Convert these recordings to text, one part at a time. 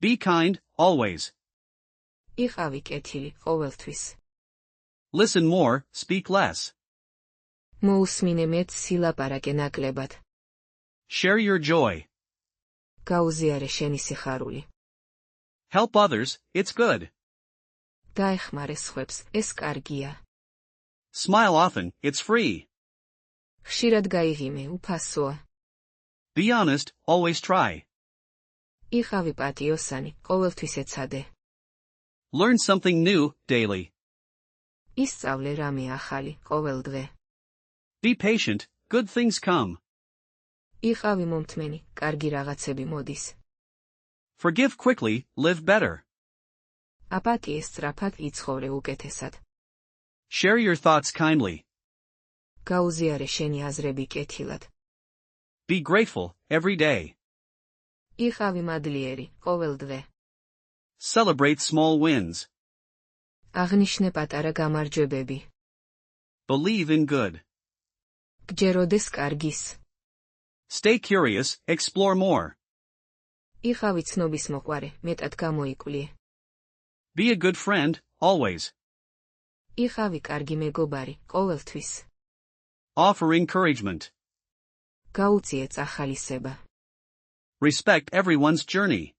Be kind, always. იყავი კეთილი, ყოველთვის. Listen more, speak less. მოусმინე მეც სილაპარაკე ნაკლებად. Share your joy. გაუზიარე შენი სიხარული. Help others, it's good. დაეხმარე სხვებს, ეს კარგია. Smile often, it's free. ხშირად გაიღიმე, უფასოა. Be honest, always try. იყავი პატიოსანი, ყოველთვის ეცადე. Learn something new, daily. ისწავლე რამე ახალი, ყოველ დღე. Be patient, good things come. იყავი მომთმენი, კარგი რაღაცები მოდის. Forgive quickly, live better. აპატიეს სწრაფად იცხოვრე უკეთესად. Share your thoughts kindly. გაუზიარე შენი აზრები კეთილად. Be grateful, every day. იყავი მადლიერი, ყოველ დღე. Celebrate small wins. აღნიშნე პატარა გამარჯვებები. Believe in good. გჯეროდეს კარგის. Stay curious, explore more. იყავი ცნობის მოყვარე, მეტად გამოიკვლიე. Be a good friend, always. იყავი კარგი მეგობარი, ყოველთვის. Offer encouragement. გაუწიე წახალისება. Respect everyone's journey.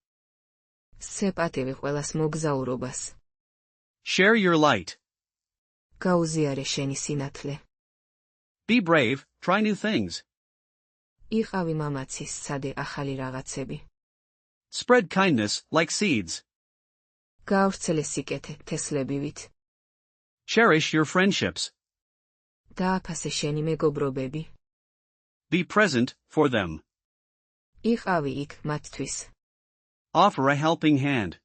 სცე პატივი ყველას მოგზაურობას. Share your light. გაუზიარე შენი სინათლე. Be brave, try new things. იყავი მამაცის სადე ახალი რაღაცები. Spread kindness, like seeds. გაავრცელე სიკეთე, თესლებივით. Cherish your friendships. დააფასე შენი მეგობრობები. Be present, for them. იყავი იქ, მათთვის. Offer a helping hand.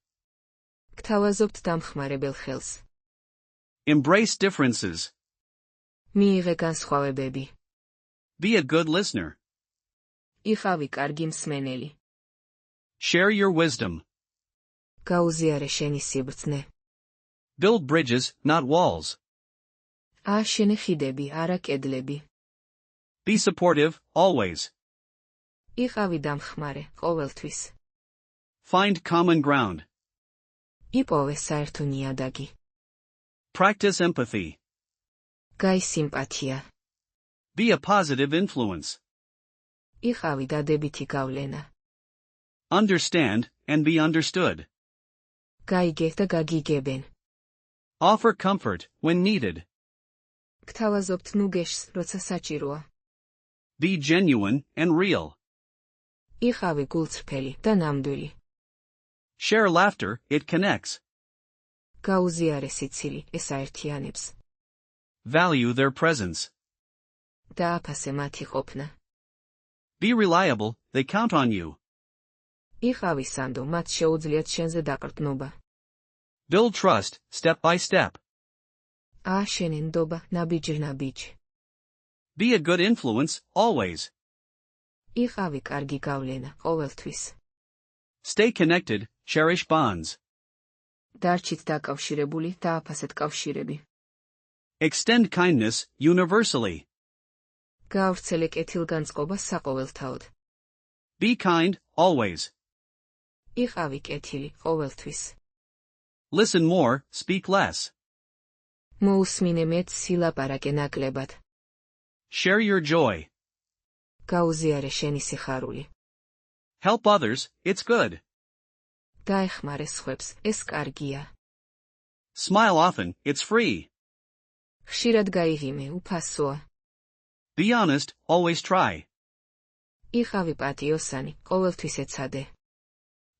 გთავაზობთ დამხმარებელ ხელს. Embrace differences. მიიღე განსხვავებები. Be a good listener. იყავი კარგი მსმენელი. Share your wisdom. გაუზიარე შენი სიბრძნე. Build bridges, not walls. ააშენე ხიდები, არა კედლები. Be supportive, always. იყავი დამხმარე, ყოველთვის. Find common ground. იპოვე საერთო ნიადაგი. Practice empathy. გაი სიმპათია. Be a positive influence. იყავი დადებითი გავლენა. Understand, and be understood. გაიგე და გაგიგებენ. Offer comfort, when needed. გთავაზობთ ნუგეშს, როცა საჭიროა. Be genuine, and real. იყავი გულწრფელი და ნამდვილი. Share laughter, it connects. გაუზიარე სიცილი, ეს აერთიანებს. Value their presence. დააფასე მათი ყოფნა. Be reliable, they count on you. იყავი სანდო, მათ შეუძლიათ შენზე დაყრდნობა. Build trust, step by step. ააშენე ნდობა, ნაბიჯ. Be a good influence, always. იყავი კარგი გავლენა, ყოველთვის. Stay connected, cherish bonds. დარჩით დაკავშირებული, დააფასეთ კავშირები. Extend kindness, universally. გაავრცელე კეთილგანწყობა საყოველთაოდ. Be kind, always. იყავი კეთილი, ყოველთვის. Listen more, speak less. მოусმინე მეც სილაპარაკე ნაკლებად. Share your joy. გაუზიარე შენი სიხარული. Help others, it's good. დაეხმარე სხვებს, ეს კარგია. Smile often, it's free. ხშირად გაიღიმე, უფასოა. Be honest, always try. იყავი პატიოსანი, ყოველთვის ეცადე.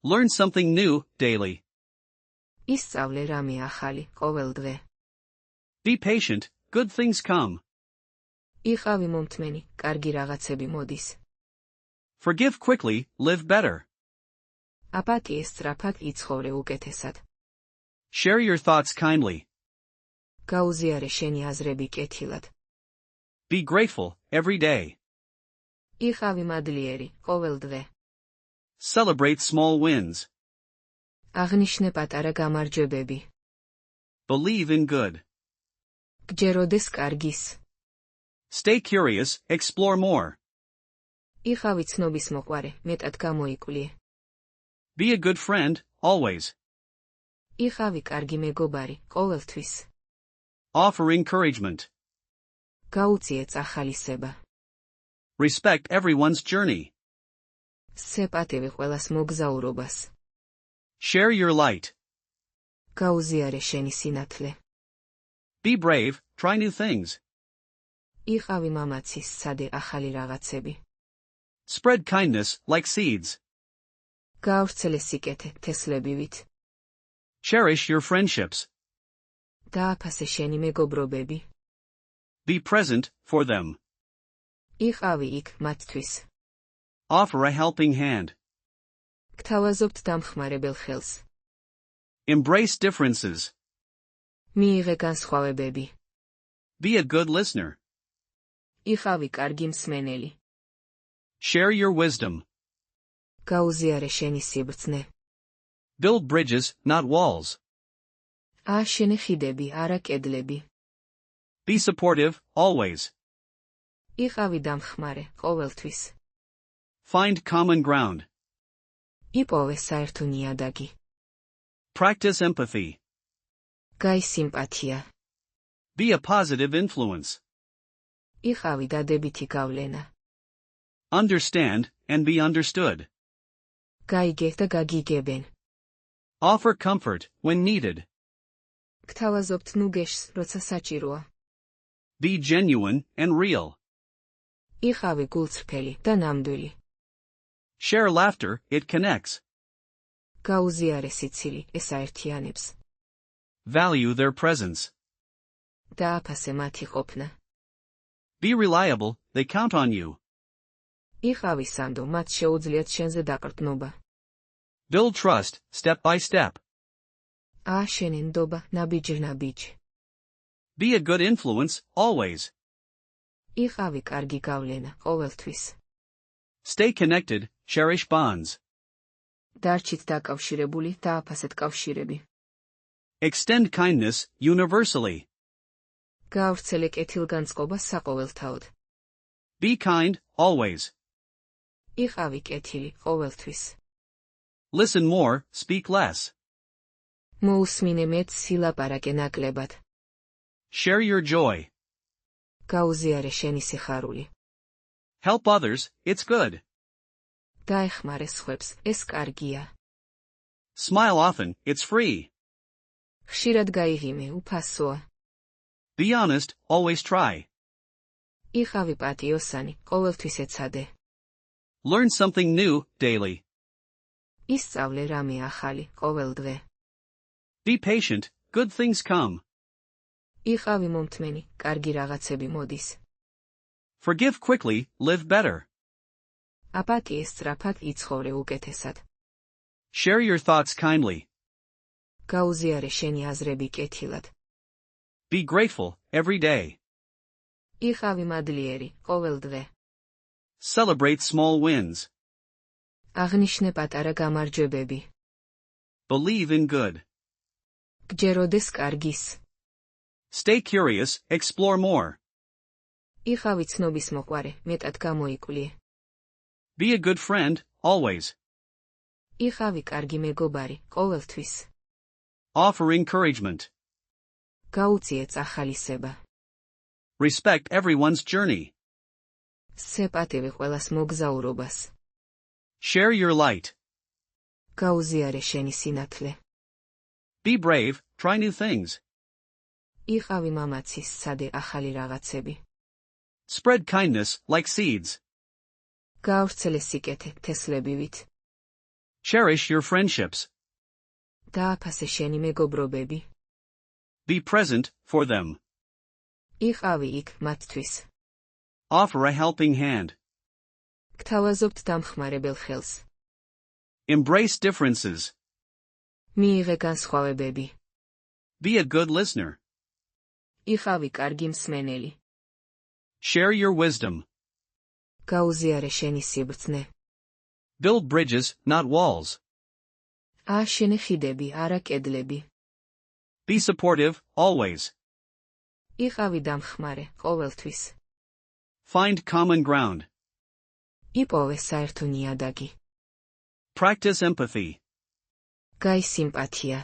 Learn something new, daily. ისწავლე რამე ახალი, ყოველ დღე. Be patient, good things come. იყავი მომთმენი, კარგი რაღაცები მოდის. Forgive quickly, live better. აპატიეს სწრაფად იცხოვრე უკეთესად. Share your thoughts kindly. გაუზიარე შენი აზრები კეთილად. Be grateful, every day. იყავი მადლიერი, ყოველ დღე. Celebrate small wins. აღნიშნე პატარა გამარჯვებები. Believe in good. გჯეროდეს კარგის. Stay curious, explore more. იყავი ცნობის მოყვარე, მეტად გამოიკვლიე. Be a good friend, always. იყავი კარგი მეგობარი, ყოველთვის. Offer encouragement. გაუწიეთ ახალისება. Respect everyone's journey. სცე პატივი ყველას მოგზაურობას. Share your light. გაუზიარე შენი სინათლე. Be brave, try new things. იყავი მამაცის სცადე ახალი რაღაცები. Spread kindness like seeds. გაავრცელე სიკეთე თესლებივით. Cherish your friendships. დააფასე შენი მეგობრობები. Be present for them. იყავი იქ მათთვის. Offer a helping hand. გთავაზობთ დამხმარებელ ხელს. Embrace differences. მიიღე განსხვავებები. Be a good listener. იყავი კარგი მსმენელი. Share your wisdom. გაუზიარე შენი სიბრძნე. Build bridges, not walls. ააშენე ხიდები, არა კედლები. Be supportive, always. იყავი დამხმარე, ყოველთვის. Find common ground. იპოვე საერთო ნიადაგი. Practice empathy. გაი სიმპათია. Be a positive influence. იყავი დადებითი გავლენა. Understand, and be understood. გაიგე და გაგიგებენ. Offer comfort, when needed. გთავაზობთ ნუგეშს, როცა საჭიროა. Be genuine, and real. იყავი გულწრფელი და ნამდვილი. Share laughter, it connects. გაუზიარე სიცილი, ეს აერთიანებს. Value their presence. დააფასე მათი ყოფნა. Be reliable, they count on you. იყავი სანდო, მათ შეუძლიათ შენზე დაყრდნობა. Build trust, step by step. ააშენე ნდობა, ნაბიჯ. Be a good influence, always. იყავი კარგი გავლენა, ყოველთვის. Stay connected, cherish bonds. დარჩით დაკავშირებული, დააფასეთ კავშირები. Extend kindness, universally. გაავრცელე კეთილგანწყობა საყოველთაოდ. Be kind, always. იყავი კეთილი, ყოველთვის. Listen more, speak less. მოусმინე მეტს, სილაპარაკე ნაკლებად. Share your joy. გაუზიარე შენი სიხარული. Help others, it's good. დაეხმარე სხვებს, ეს კარგია. Smile often, it's free. ხშირად გაიღიმე, უფასოა. Be honest, always try. იყავი პატიოსანი, ყოველთვის ეცადე. Learn something new, daily. ისწავლე რამე ახალი, ყოველდღე. Be patient, good things come. იყავი მომთმენი, კარგი რაღაცები მოდის. Forgive quickly, live better. აპატიეს სწრაფად იცხოვრე უკეთესად. Share your thoughts kindly. გაუზიარე შენი აზრები კეთილად. Be grateful, every day. იყავი მადლიერი, ყოველდღე. Celebrate small wins. აღნიშნე პატარა გამარჯვებები. Believe in good. გჯეროდეს კარგის. Stay curious, explore more. იყავი ცნობის მოყვარე, მეტად გამოიკვლიე. Be a good friend, always. იყავი კარგი მეგობარი, ყოველთვის. Offer encouragement. გაუწიეთ ახალისება. Respect everyone's journey. სცე პატივი ყველას მოგზაურობას. Share your light. გაუზიარე შენი სინათლე. Be brave, try new things. იყავი მამაცის სცადე ახალი რაღაცები. Spread kindness like seeds. გაავრცელე სიკეთე თესლებივით. Cherish your friendships. დააფასე შენი მეგობრობები. Be present for them. იყავი იქ მათთვის. Offer a helping hand. გთავაზობთ დამხმარებელ ხელს. Embrace differences. მიიღე განსხვავებები. Be a good listener. იყავი კარგი მსმენელი. Share your wisdom. გაუზიარე შენი სიბრძნე. Build bridges, not walls. ააშენე ხიდები, არა კედლები. Be supportive, always. იყავი დამხმარე, ყოველთვის. Find common ground. იპოვე საერთო ნიადაგი. Practice empathy. გაი სიმპათია.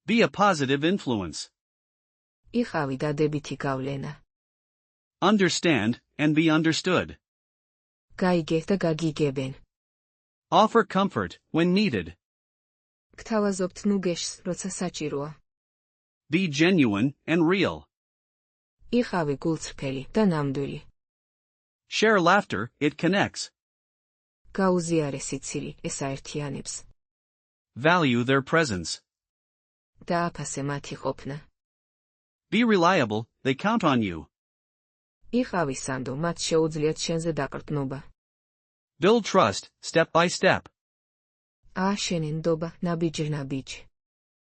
Be a positive influence. იყავი დადებითი გავლენა. Understand and be understood. გაიგე და გაგიგებენ. Offer comfort when needed. გთავაზობთ ნუგეშს, როცა საჭიროა. Be genuine and real. იყავი გულწრფელი და ნამდვილი. Share laughter, it connects. გაუზიარე სიცილი, ეს აერთიანებს. Value their presence. დააფასე მათი ყოფნა. Be reliable, they count on you. იყავი სანდო, მათ შეუძლიათ შენზე დაყრდნობა. Build trust, step by step. ააშენე ნდობა, ნაბიჯ-ნაბიჯ.